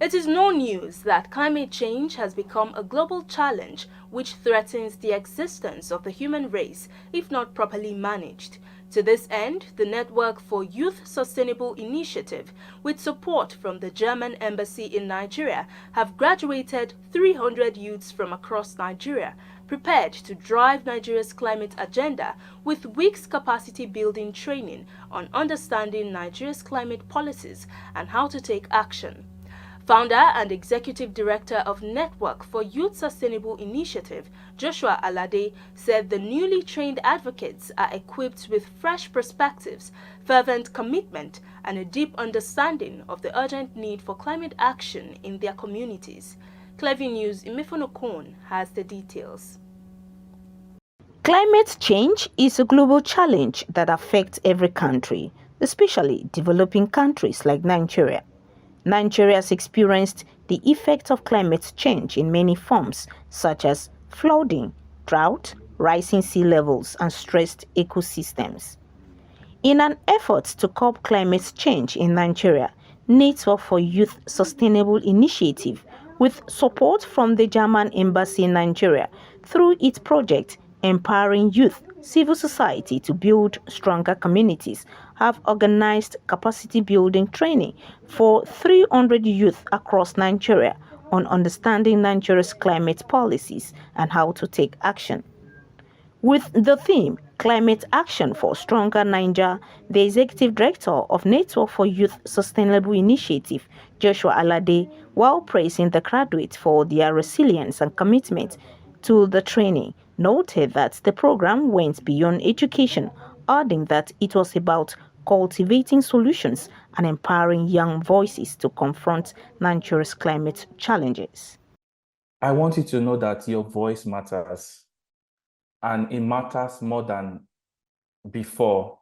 It is no news that climate change has become a global challenge which threatens the existence of the human race if not properly managed. To this end, the Network for Youth Sustainable Initiative, with support from the German Embassy in Nigeria, have graduated 300 youths from across Nigeria, prepared to drive Nigeria's climate agenda with weeks capacity building training on understanding Nigeria's climate policies and how to take action. Founder and Executive Director of Network for Youth Sustainable Initiative, Joshua Alade, said the newly trained advocates are equipped with fresh perspectives, fervent commitment, and a deep understanding of the urgent need for climate action in their communities. News Imifonokon has the details. Climate change is a global challenge that affects every country, especially developing countries like Nigeria. Nigeria has experienced the effects of climate change in many forms, such as flooding, drought, rising sea levels, and stressed ecosystems. In an effort to curb climate change in Nigeria, Network for Youth Sustainable Initiative, with support from the German Embassy in Nigeria, through its project Empowering Youth, Civil Society to Build Stronger Communities, have organized capacity building training for 300 youth across Nigeria on understanding Nigeria's climate policies and how to take action. With the theme Climate Action for Stronger Niger, the Executive Director of Network for Youth Sustainable Initiative, Joshua Alade, while praising the graduates for their resilience and commitment to the training, noted that the program went beyond education, adding that it was about cultivating solutions and empowering young voices to confront Nigeria's climate challenges. I want you to know that your voice matters, and it matters more than before,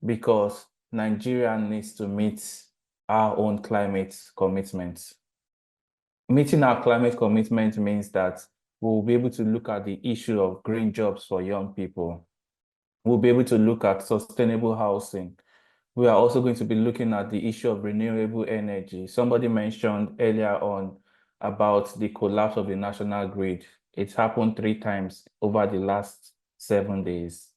because Nigeria needs to meet our own climate commitments. Meeting our climate commitment means that we'll be able to look at the issue of green jobs for young people. We'll be able to look at sustainable housing. We are also going to be looking at the issue of renewable energy. Somebody mentioned earlier on about the collapse of the national grid. It's happened 3 times over the last 7 days.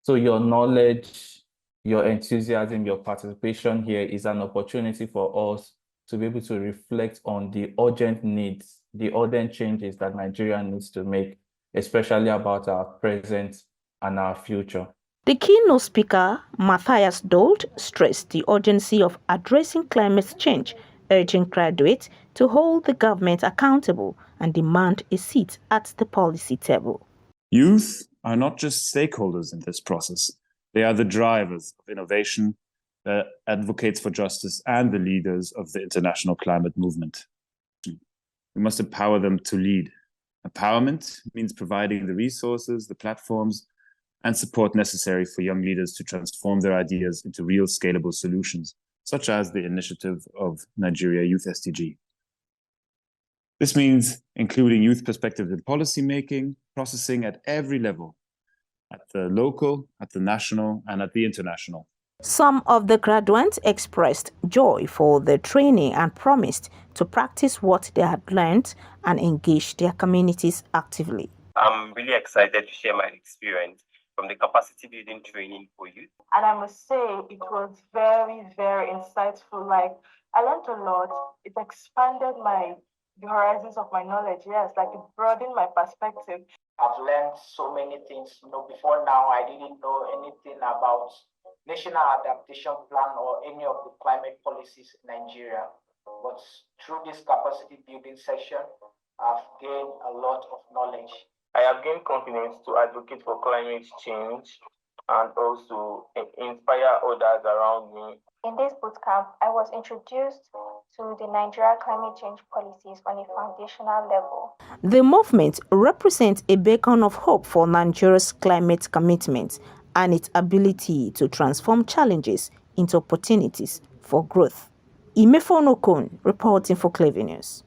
So your knowledge, your enthusiasm, your participation here is an opportunity for us to be able to reflect on the urgent needs, the urgent changes that Nigeria needs to make, especially about our present and our future. The keynote speaker, Matthias Dold, stressed the urgency of addressing climate change, urging graduates to hold the government accountable and demand a seat at the policy table. Youth are not just stakeholders in this process. They are the drivers of innovation, the advocates for justice, and the leaders of the international climate movement. We must empower them to lead. Empowerment means providing the resources, the platforms, and support necessary for young leaders to transform their ideas into real scalable solutions, such as the initiative of Nigeria YouthSDG. This means including youth perspectives in policy making, processing at every level, at the local, at the national, and at the international. Some of the graduates expressed joy for the training and promised to practice what they had learned and engage their communities actively. I'm really excited to share my experience from the capacity building training for youth. And I must say it was very, very insightful. Like, I learned a lot. It expanded the horizons of my knowledge. Yes, like it broadened my perspective. I've learned so many things. Before now, I didn't know anything about National Adaptation Plan or any of the climate policies in Nigeria. But through this capacity building session, I've gained a lot of knowledge. I have gained confidence to advocate for climate change and also inspire others around me. In this bootcamp, I was introduced to the Nigeria climate change policies on a foundational level. The movement represents a beacon of hope for Nigeria's climate commitment and its ability to transform challenges into opportunities for growth. Imifonokon reporting for News.